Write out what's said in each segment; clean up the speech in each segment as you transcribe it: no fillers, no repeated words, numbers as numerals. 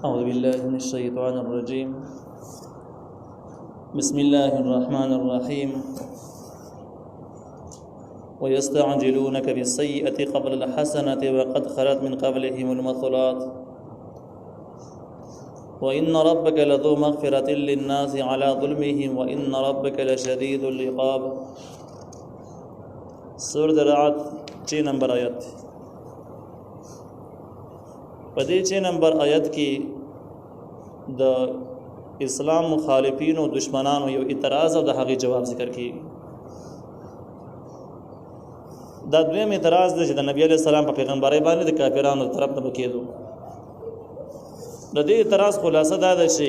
أعوذ بالله من الشيطان الرجيم. بسم الله الرحمن الرحيم. ويستعجلونك بالسيئة قبل الحسنة وقد خلت من قبلهم المثلات وإن ربك لذو مغفرة للناس على ظلمهم وإن ربك لشديد العقاب. سورة رعد 6 نمبر آیت. په دې 6 نمبر آیت کې د اسلام مخالفین او دشمنانو یو اعتراض او د هغې جواب ذکر کیږي. دا دویم اعتراض دی چې د نبی علیه السلام په پیغمبرۍ باندې د کافرانو طرف نه کېدو. د دې اعتراض خلاصه دا ده چې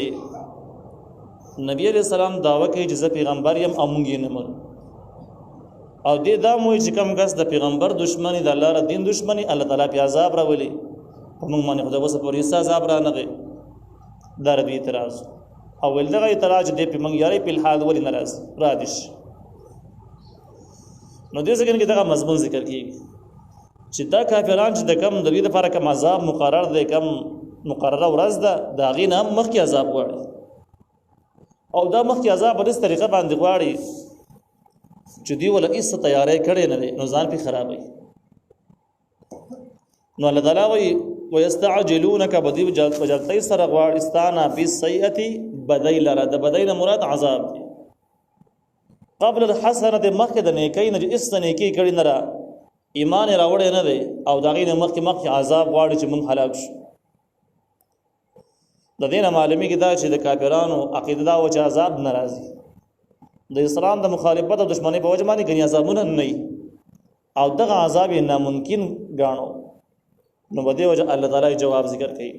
نبی علیه السلام دعوه کوي چې زه پیغمبر یم او موږ یې نه منو، او دې دا موي چې کوم کس د پیغمبر دشمني د الله ر دین دشمني الله تعالی په عذاب راولي په موږ باندې خدای وسه پورې عذاب را نه غي. دا ردی اعتراض او ول دغه اعتراض دې په موږ یاري په حال ولې ناراض را دي. نو دې څنګه کې دا مضمون ذکر کیږي چې دا کافران چې د کم د دې لپاره کوم عذاب مقرر دی، کم مقرره ورځ ده، دا غي نه مخکې عذاب غواړي او دا مخکې عذاب په دې طریقه باندې غواړي چې دی ولا هیڅ تیاری کړي نه دي، نو ځان په خرابوي. نو الله تعالی وایي ويستعجلونك بدی وجلتای سره غواړي استانا بالسیئه بدیل را د بدیل مراد عذاب دی. قبل الحسنه مخکې د نیکی نه اس نیکی کړي نه را ایمان راوړی نه دی او دا غي نه مخکې عذاب غواړي چې موږ هلاک شو. د دې نه معلومي کې دا چې د کافرانو عقیده دا و چې عذاب ناراضي د اسلام د مخالفت او دشمنی په وجه باندې غني عذابونه نه او دغه عذاب ناممکن غاڼو. نو بده وجه الله تعالی جواب ذکر کوي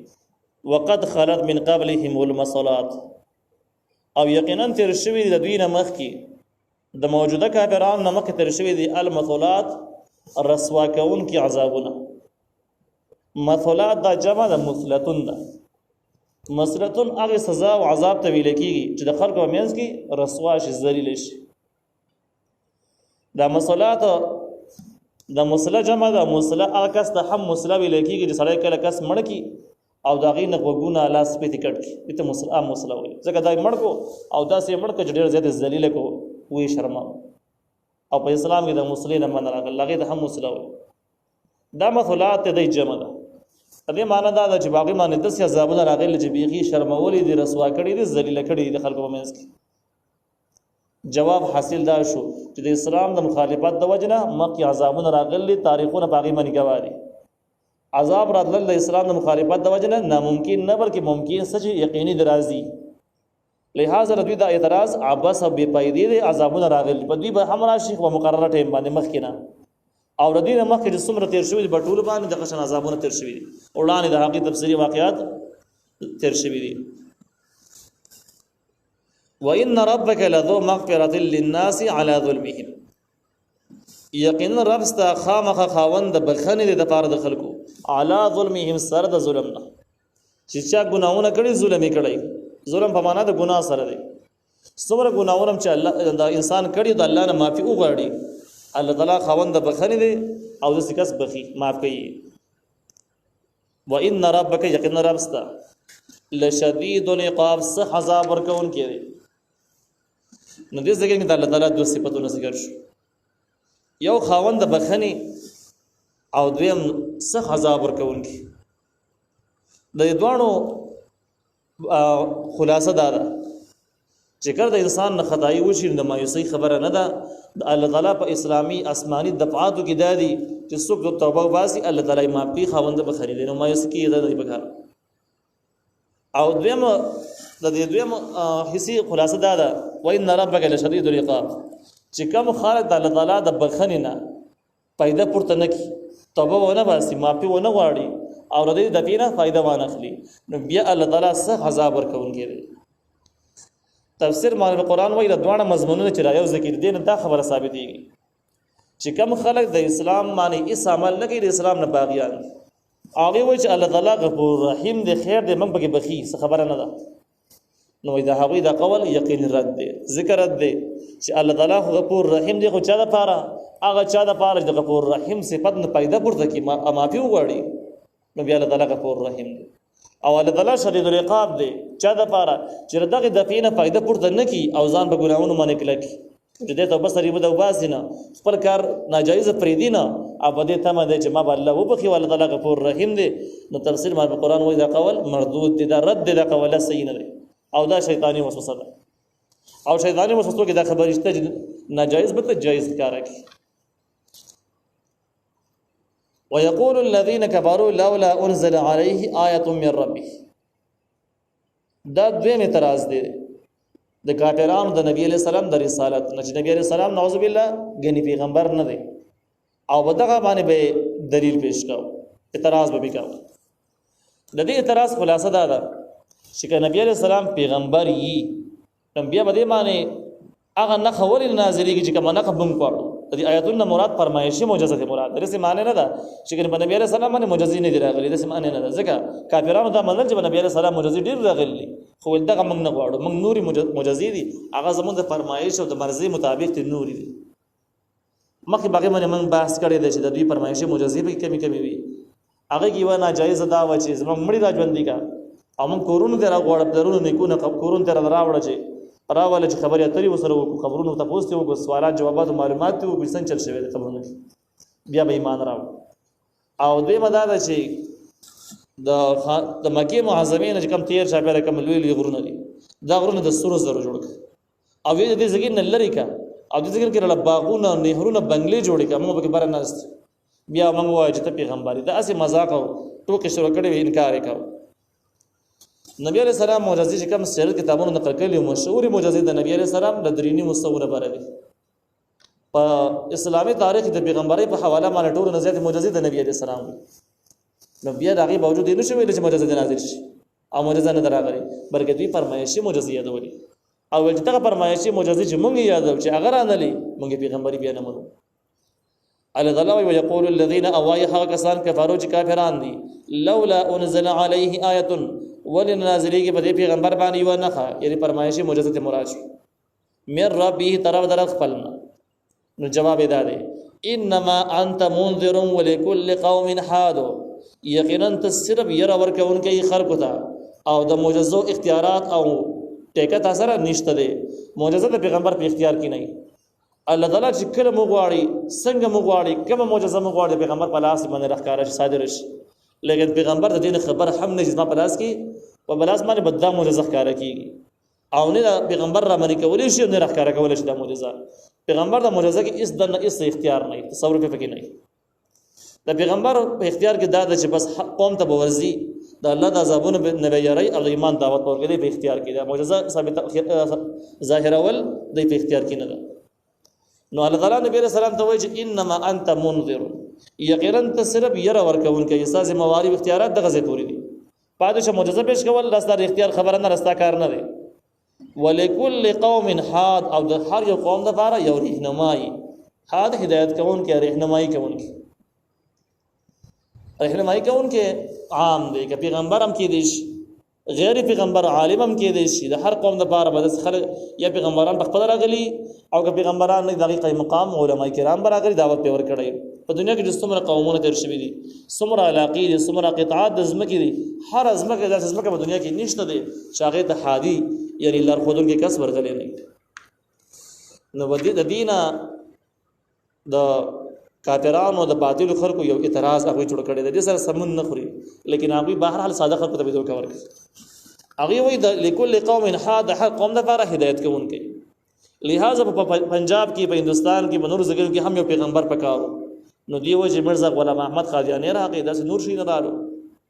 وقد خلت من قبلهم المصلات، او یقینا تر شوی د دوی نه مخکې د موجوده کافرانو نه مخکې تر شوی دي المصلات رسوا کون کی عذابونه. مثلات دا جمع د مثلتون ده. مثلتون هغه سزا او عذاب ته ویل کیږي چې د خلکو مینځ کې رسوا شي، ذلیل شي. دا مثلات د مسله جمع د مسله اکس ته هم مسله ویل کیږي چې سړی کله کس مړ کی او دا غي نه وګونه لاس په ټیکټ کی ته مسله مسله وي ځکه دا مړ کو او دا سه مړ ک ډیر زیات ذلیل کو وی شرم او په اسلام کې د مسلې نه من راغله لغه د هم مسله وي. دا مثلات د جمع ده. دې معنی دا چې باقي معنی د سیا عذابونه راغلي چې بیخي شرمولې دي، رسوا کړي دي، ذلیل کړي دي خلکو په منځ کې. جواب حاصل دا شو چې د اسلام د مخالفت د وجنه مکه عذابونه راغلي، تاریخونه باقي باندې گواهی. عذاب راتل د اسلام د مخالفت د وجنه ناممکن نه بلکې ممکن سچ یقیني درازي. لہذا دوی دا اعتراض عباس او بے پایدې دي عذابونه راغلي په دوی به هم راشي او مقرره ټیم باندې مخ کې نه او ردی نه مخکې چې څومره تیر شوی په ټول باندې د قشن عذابونه تیر شوی دي. وړاندې د حقیقت تفسیری واقعات تیر شوی دي. وان ربک لذو مغفرة للناس على ظلمهم، یقینا رب ستا خامخ خاوند بخنه د پاره د خلکو على ظلمهم سر د ظلم نه چې چا ګناونه کړي ظلم کړي. ظلم په معنا د ګناه سره دی. څومره ګناونه چې الله د انسان کړي د الله نه معافي وغواړي الله تعالی خاوند بخنه دی او د سکس بخي معاف کوي. وان ربک یقینا رب ستا لشدید العقاب صح عذاب ورکون کړي. نو دې ځکه چې الله تعالی دوه صفاتونه ذکر شو، یو خاوند بخنه او دویم صح عذاب ورکون کړي. د دوانو خلاصه دا ده چې کله د انسان نه خدای وشي د مایوسۍ خبره نه ده. د الله تعالی په اسلامي آسماني دفعاتو کې دادي چې څوک د توبه واسي الله تعالی معاف کوي، خاوند بخنه دي، نو مایوس کې ده نه بګار. او دویم د دې دویم حصي خلاصه دا ده وان ربک لشدید العقاب، چې کوم خالق د الله تعالی د بخنه نه پیدا پورته نه کی، توبه ونه واسي، معافي ونه غواړي او د دې د پینا فائدہ وانه اخلي، نو بیا الله تعالی سخت عذاب ورکوونکی دی. تفسیر معنی قرآن وایي د دوه مضمونونه چې رايو ذکر دي نه دا خبره ثابتېږي چې کوم خلک د اسلام باندې هیڅ عمل نه کوي، د اسلام نه باغیان هغه وایي چې الله تعالی غفور رحیم دی، خیر دی، موږ پکې بخي څه خبره نه ده. نو دا هغه دا قول یقین رد دی، ذکر رد دی چې الله تعالی غفور رحیم دی. خو چا د پاره هغه چا د پاره د غفور رحیم صفت نه پیدا پورته کی معافي وغواړي، نو بیا الله تعالی غفور رحیم دی. او الله تعالی شدید العقاب دی چا د پاره چې دغه د فینه فائدہ پورته نه کی او ځان په ګناہونو باندې کلک چې دې ته بس ریبه د واسینه خپل کار ناجایز پریدي نه او په دې تمه دی چې ما به الله وبخي والله تعالی غفور رحیم دی. نو تفسیر ما په قران وایي دا قول مردود دی، دا رد دی، دا قول صحیح نه دی او دا شیطانی وسوسه ده. او شیطانی وسوسه کې دا خبره شته چې ناجایز به ته جایز کار کوي. ويقول الذين كفروا لولا انزل عليه آية من ربه. دا دویم اعتراض دی د کافرانو د نبی علیہ السلام د رسالت نه چې نبی علیہ السلام نعوذ بالله غنی پیغمبر نه دی او بدغه باندې به دلیل پیش کاو، اعتراض به وکاو. د دې اعتراض خلاصه دا ده چې نبی علیہ السلام پیغمبر یي نبی به دې معنی هغه نه خول نازلېږي چې کومه نه قبم کوو. د دې آیاتونو مراد فرمایشي معجزه مراد درسه معنی نه ده چې نبی علیہ السلام باندې معجزې نه دی راغلي، د معنی نه ده ځکه کافرانو دا منل چې نبی علیہ السلام معجزې ډیر راغلي خو دغه موږ نه غواړو، موږ نوري معجزې دي هغه زموږ د فرمایش او د مرزي مطابق دي نوري دي. مخکې باقي باندې موږ بحث کړی دی چې د دوی فرمایشي معجزې به کمی کمی وي. هغه کې و ناجایز دا و چې زموږ مړي راځوندي کا او موږ کورونو ته راغواړو درونو نیکونه کورونو ته راوړل چې راواله چې خبرې اترې وسره وکړو، خبرونو ته پوښتنه وکړو، سوالات جوابات او معلومات ته وکړو، څنګه چل شوی د خبرونو بیا به ایمان راو. او دوی مدار چې د مکه معظمه نه کوم تیر شابه کوم لوی غرونه دي دا غرونه د سورو زرو جوړ کړ او دې ځګین نه لری کا او دې ځګین کې باغونه نهرونه بنگلې جوړ کړ موږ به بار نه است بیا موږ وایو چې ته پیغمبر دا اسی مذاق او ټوکې شروع کړې انکار وکاو. نبی علیہ السلام معجزې چې کوم سیرت کتابونو نقل کړي مشهور معجزې د نبی علیہ السلام د درینی مستوره بره دي په اسلامي تاریخ د پیغمبري په حواله باندې ټول نزيات معجزې د نبی علیہ السلام نو بیا دغه باوجود نه شوی چې معجزې نازل شي او معجزه نه دراغلي بلکې دوی فرمایشي معجزې یادولي او چې دغه فرمایشي معجزې چې مونږ یادو چې اگر نه لې مونږ پیغمبري بیا نه منو. الله تعالی ويقول الذين اوايها كسان كفروا چې کافران دي لولا انزل عليه آیه ولنازلی کې په پیغمبر باندې یو نه یعنی فرمایشي معجزه مراد مر ربه طرف در خپلنا. نو جواب ادا دی انما انت منذر ولكل قوم حاد، یقینا ته صرف ير ورکونکې خلق ته او د معجزو اختیارات او ټیکه تاثیر نشته دی. معجزه د پیغمبر په اختیار کې نه. الله تعالی چې کله مغواړي څنګه مغواړي کومه معجزه مغواړي پیغمبر په لاس باندې راخاره شي صادر شي، لیکن پیغمبر د دین خبر هم نه جسمه په لاس کې په بلاس باندې بددا معجزه ښکارا کیږي او نه پیغمبر را باندې کولی شي نه راخاره کولی شي د معجزه. پیغمبر د معجزه کې اس د اس اختیار نه تصور په کې نه. د پیغمبر په اختیار کې دا چې بس قوم ته بورزي د الله د عذابونو نه بیاري او ایمان دعوت ورکړي په اختیار کې دا معجزه ثابت ظاهر اول د په اختیار کې نه ده. نو الله تعالی نبی رسول الله ته وایي چې انما انت منذر، یقینا ته صرف ير ورکون کې اساس موارد اختیارات دغه ځای پوری دي. پادشه معجزه پیش کول راسته اختیار خبره نه راسته کار نه دی. ولکل قوم حاد، او د هر یو قوم لپاره یو رهنمای حاد هدایت کوون کې رهنمای کوون کې رهنمای کوون کې عام دی که پیغمبر هم کې دي غیر پیغمبر عالم هم کې دي د هر قوم لپاره بس خلک یا پیغمبران په خپل راغلي او که پیغمبران نه دغه مقام علماء کرام براغلي دعوت په ور کړی. په دنیا کې د څومره قومونه تیر شوي دي، څومره علاقې دي، څومره قطعات د ځمکې دي، هر ځمکه د ځمکه په دنیا کې نشته دي چې هغه ته حادي یعنی لار خودونکو کس ورغلي نه. نو ودی د دینه د کافرانو د باطل خلکو یو اعتراض هغه جوړ کړی دی سره سمون نه خوري، لیکن هغه بهر حال ساده خلکو ته بدو کوي. هغه وایي د لکل قوم حاد حق قوم د لپاره هدایت کوونکی. لہذا په پنجاب کې په هندستان کې په نور ځایونو کې هم یو پیغمبر پکارو. نو دی وجه مرزا غلام احمد قادیانی راغی داس نور شي نه رالو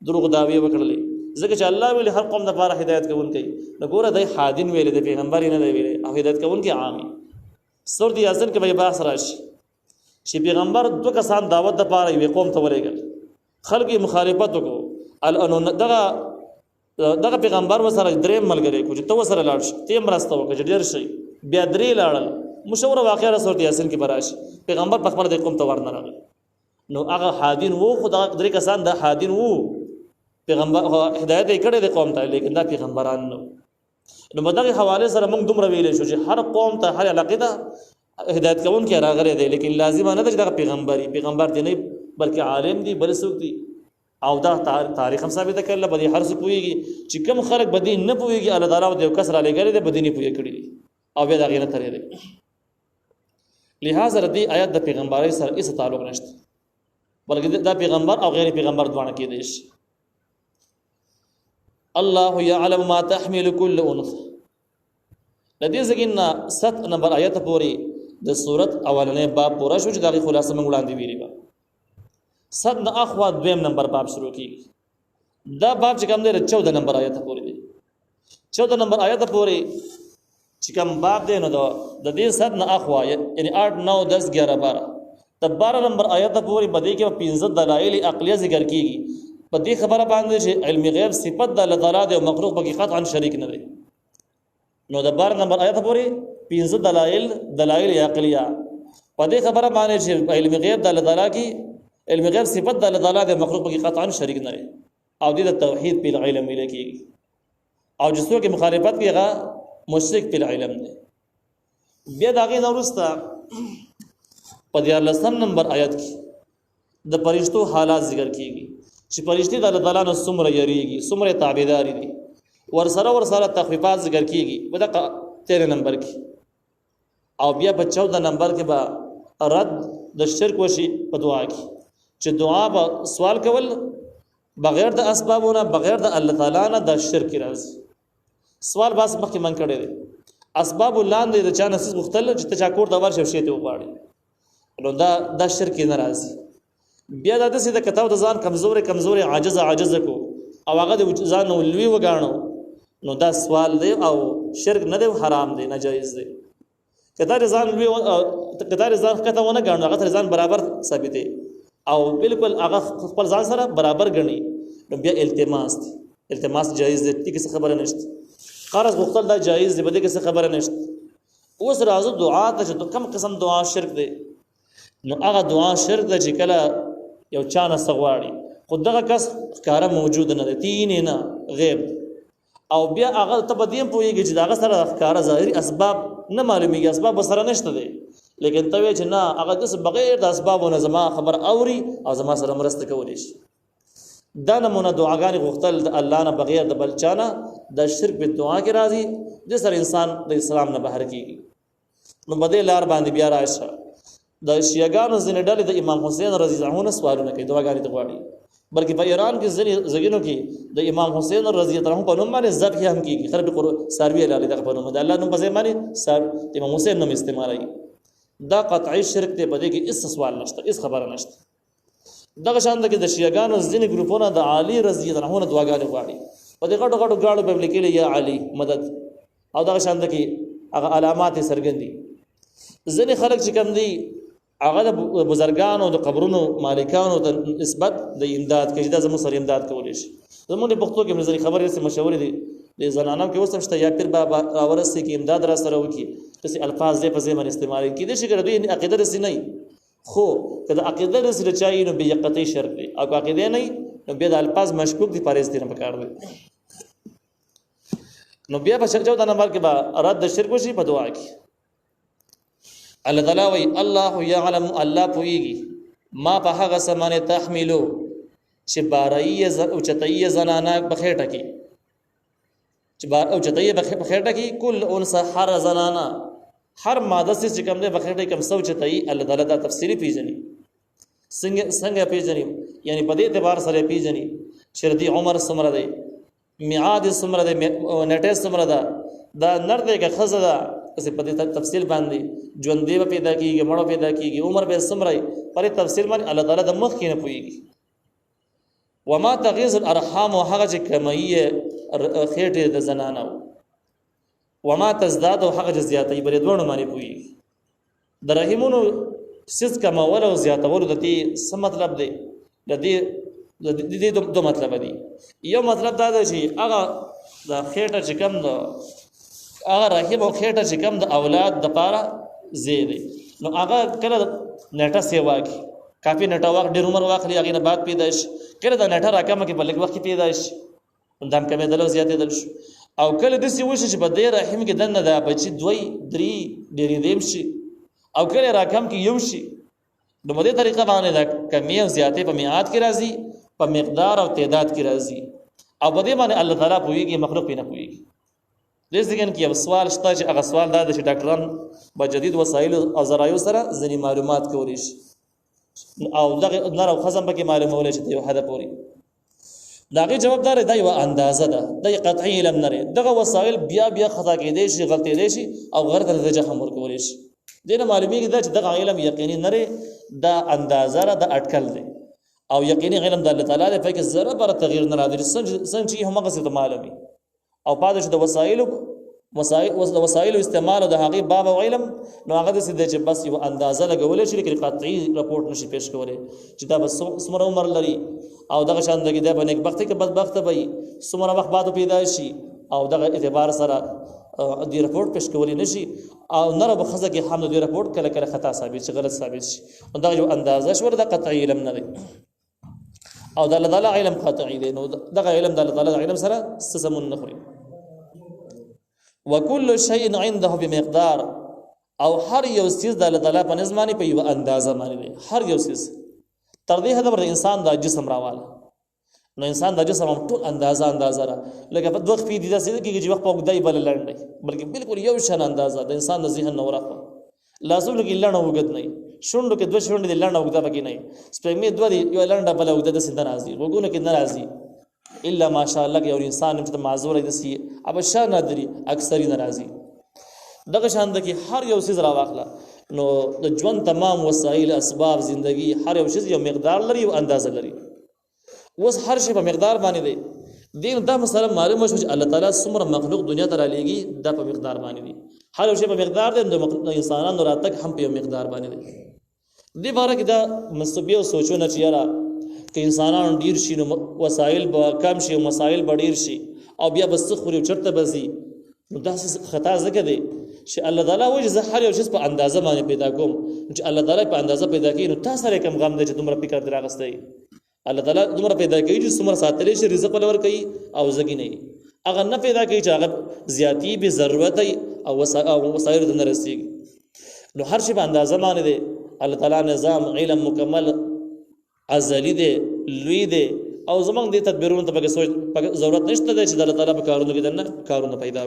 دروغ داوی وکړلې ځکه چې الله ویل هر قوم د لپاره هدایت کوونکی. نو ګوره د حادین ویل د پیغمبر نه دی ویل او هدایت کوونکی عامي. سورۃ یاسین کې به بحث راشي چې پیغمبر دوه کسان دعوت د لپاره یو قوم ته ولېګل، خلک مخالفت وکړو، دغه پیغمبر وسره درې ملګری کو چې تو سره لاړ شي تیم راسته وکړي ډیر شي بیا درې لاړل. مشوره واقعه سورۃ یاسین کې براشي پیغمبر په خبر د قوم ته ورنه راغی. نو هغه حادین وو خدا درې کسان د حادین وو پیغمبر هدایت یې کړې د قوم ته، لیکن دا پیغمبران نو. نو مدغه حواله سره موږ دومره ویلې شو چې هر قوم ته هر علاقه ته هدایت کوون کې راغلي دی، لیکن لازم نه ده چې دا پیغمبر دی نه بلکې عالم دی بل څوک دی او دا تاریخ هم ثابت کړل بدی هر څه پويږي چې کوم خلک بدی نه پويږي الله تعالی د یو کس را لګړي د بدی نه پوي کړی او بیا دا غینه ترې دی لہذا دې آیات د پیغمبري سره هیڅ تعلق نشته بلکې دا پیغمبر او غیر پیغمبر دواړه کې دي الله يعلم ما تحمل كل انثى لدې ځګینا 7 نمبر آیت پورې د سورت اولنې باب پورا شو چې دا خلاصه موږ وړاندې ویلې با 7 نه اخوا دویم نمبر باب شروع کیږي دا باب چې کوم دی 14 نمبر آیت پورې دی 14 نمبر آیت پورې چې کوم باب دی نو د دې 7 نه اخوا یعنی 8 9 10 11 12 د 12 نمبر آیت پورې بدې کې 15 دلایل عقلیه ذکر کیږي په دې خبره باندې چې علم غیب صفت د الله تعالی د مخلوق په قطعا شریک نه دی نو د 12 نمبر آیت پورې 15 دلایل عقلیه په دې خبره باندې چې علم غیب د الله تعالی کې علم غیب صفت د الله تعالی د مخلوق په قطعا شریک نه دی او د توحید په علم ملي کیږي او جسو کې مخالفت کې هغه مشرک په علم دی بیا داغه نورستا په 14 نمبر آیت کې د فرشتو حالات ذکر کیږي چې فرشتي د الله تعالی نو څومره یریږي څومره تابعداري دي ورسره تخفیفات ذکر کیږي په 13 نمبر کې او بیا په 14 نمبر کې به رد د شرک وشي په دعا کې چې دعا به سوال کول بغیر د اسبابونو بغیر د الله تعالی نه د شرک راځي سوال باس مخکې من کړی دی اسباب لاندې د چا نسیس مختل چې ته چا کور د ورشه شي ته وغواړي نو دا شرک نه راځي بیا د دې د کتاب د ځان کمزوري عاجز کو او هغه د ځان ولوي وګاڼو نو دا سوال دی او شرک نه دی حرام دی ناجایز دی کدا ځان لوي کدا ځان کته ونه غاڼو هغه ځان برابر ثابت دی او بالکل هغه خپل ځان سره برابر غني نو بیا التماس جایز دی څه خبره نشته قرض غوښتل دا جایز دی بده کې څه خبره نشته اوس راځو دعا ته چې کم قسم دعا شرک دی نو هغه دعا شرک دی چې کله یو چانه سغواړي خدغه کس کار موجود نه دی تین نه غیب او بیا هغه ته بدیم پويږي چې داغه سره کار ظاهري اسباب نه معلومیږي اسباب سره نشته دی لیکن ته چې نه هغه د بغیر د اسبابونو زما خبر اوري او زما سره مرسته کولی شي دا نمونه دعاګانې غوښتل د الله نه بغیر د بل چانه د شرک په دعا کې راځي د سر انسان د اسلام نه بهر کیږي نو بده لار باندې بیا راشه د شیعاګانو ځینې ډلې د امام حسین رضی الله عنه سوالونه کوي دعاګانې ته غواړي بلکې په ایران کې ځینې ځګینو کې د امام حسین رضی الله عنه په نوم باندې ذبح هم کیږي خرب ساروی علی دغه په نوم د الله نوم په ځای باندې امام حسین نوم استعمالوي دا قطعي شرک ته بده کې هیڅ سوال نشته هیڅ خبره نشته دغه شان د شیعاګانو ځینې ګروپونه د علی رضی الله عنه دعاګانې غواړي په دې غټو غاړو په لیکلي یا علی مدد او دغه شان د کې هغه علامات سرګندي ځینې خلک چې کوم دي هغه د بزرګانو د قبرونو مالکانو ته نسبت د امداد کې د زمو سره امداد کولی شي زموږ په پښتو کې مزري خبرې سره مشورې دي د زنانو کې اوس شته یا پیر بابا اورسته کې امداد را سره وکي چې الفاظ دې په ځمن استعمال کړي چې ګردوی عقیده رسې نه خو کله عقیده رسې چای نو به یقطعي شرط دی او عقیده نه نو به د الفاظ مشکوک دي پرېز دي نه پکار دي نو بیا په 14 نمبر کې با رد شرک وشي په دعا کې الله تعالی وی الله يعلم الله پويږي ما په هغه سمانه تحملو چې بارای او چتای زنانا بخېټه کې چې بار او چتای بخېټه کې کل انثى هر زنانا هر ماده چې کوم ده بخېټه کوم سو چتای الله تعالی دا تفصیلی پیژني څنګه پیژني یعنی په دې اعتبار سره پیژني چې ردی عمر سمره دی میعاد سمره دی نټه سمره دا نر دی که خزه ده چې په دې تفصیل باندې ژوند دی پیدا کیږي مړو پیدا کیږي عمر به سمره پر تفصیل باندې الله تعالی د مخ کې نه پويږي وما تغيظ الارحام هغه چې کمایه خېټه د زنانو وما تزداد هغه زیاتې بری دوه معنی پويږي د رحمونو سز کماول او زیاتول د دې څه مطلب دی د دې دوه مطلب دي یو مطلب دا دی چې هغه د خېټه چې کم ده هغه رحم او خېټه چې کم د اولاد د پاره زیاده نو هغه کله نټه سیوا کی کافی نټه وخت ډیر عمر واخلي هغه نه بعد پیدا شي کله د نټه راکمه کې بلګ وخت پیدا شي دم کمه دلو زیاتې دل شي او کله د سی وشه چې په دې رحم کې دنه دا بچي دوی درې ډېرې دیم شي او کله راکم کې یو شي نو په دې طریقه باندې دا کمی او زیاتې په میعاد کې راځي په مقدار او تعداد کې راځي او په دې باندې الله تعالی پوهیږي مخلوق پې نه پوهیږي. دې ځکه کې یو سوال شته چې هغه سوال دا دی چې ډاکټران په جدید وسایلو او ذرایعو سره ځینې معلومات کولی شي او دغه نر او ښځه هم پکې معلومولی شي تر یو حده پورې. د هغې جواب دا دی دا یوه اندازه ده، دا یې قطعي علم نه دی. دغه وسایل بیا خطا کېدی شي، غلطېدی شي او غیر ته نتیجه هم ورکولی شي. دې نه معلومېږي دا چې دغه علم یقیني نه دی، دا اندازه ده، د اټکل دی او یقیني علم د الله تعالی دی، پکې ذره بره تغییر نه راځي. څنګه چې همغسې ته معلومي او پاتې شو د وسایلو استعمال او د هغې باب او علم، نو هغه داسې دی چې بس یوه اندازه لګولی شي لیکن قطعي رپورټ نشي پیش کولی چې دا به څومره عمر لري او دغه شان دی دا به نیکبختي که بدبخته به وي، څومره وخت بعد پیدا شي او دغه اعتبار سره دې رپورټ پیش کولی نشي او نر به ښځه کې هم دې رپورټ کله کله خطا ثابت شي، غلط ثابت شي. دغه یو اندازه شوه، دا قطعي علم نه دی او د الله تعالی علم قطعي دی. نو دغه علم د الله تعالی علم سره څه سمون نه خوري. وکل شیء عنده بمقدار، او هر یو څیز د الله تعالی په نظم باندې په یوه اندازه باندې دی. هر یو څیز تر دې حده پورې انسان دا جسم راواله، نو انسان دا جسم هم ټول اندازه را لکه په دوه خپې دي داسې نه کېږي چې وخت په اوږدی بله لنډ دی، بلکې بالکل یو شان اندازه د انسان د ذهن نه ورخوا. لاسونو کې لنډ اوږد نه وي، شونډو کې دوه شونډې دي لنډ اوږده پکې نه وي، سپېږمې دوه دي یوه لنډه بله اوږده داسې نه راځي، غوږونو کې نه راځي الا ماشاءالله که یو انسان چې معذور دی داسې ابشا نادري اکثري نه راځي. دغه شان ده کې هر یو څیز راواخله، نو د ژوند تمام وسایل اسباب زندگی هر یو شی یو مقدار لري او اندازه لري. اوس هر شی په مقدار باندې دی. دین دا مسله معلومه شو چې الله تعالی څومره مخلوق دنیا ته رالیږي دا په مقدار باندې دی. هر یو شی په مقدار دی، د انسانانو راتګ هم په یو مقدار باندې دی. دې باره کې دا مستبیع سوچونه چې یاره که انسانان ډیر شي نو وسایل به کم شي او مسایل به ډیر شي او بیا به څه خوري او چېرته به ځي، نو داسې خطا ځکه دی چې الله تعالی وایي چې زه هر یو شی په اندازه باندې پیدا کوم. چې الله تعالی په اندازه پیدا کوي نو تا سره کم غم دی چې دومره فکر ترې راغستی. الله تعالی دومره پیدا کوي چې څومره ساتلی شي، رزق ولې ورکوي او زګي نه وي. هغه نه پیدا کوي چې هغه زیاتي بې ضرورت او وسایلو ته نه رسېږي. نو هر شی په اندازه باندې دی. الله تعالی نظام علم مکمل ازلی دی، لوی دی او زمونږ دې تدبیرونو ته پکې ضرورت نشته دی چې د الله تعالی په کارونو کې دننه کارونه پیدا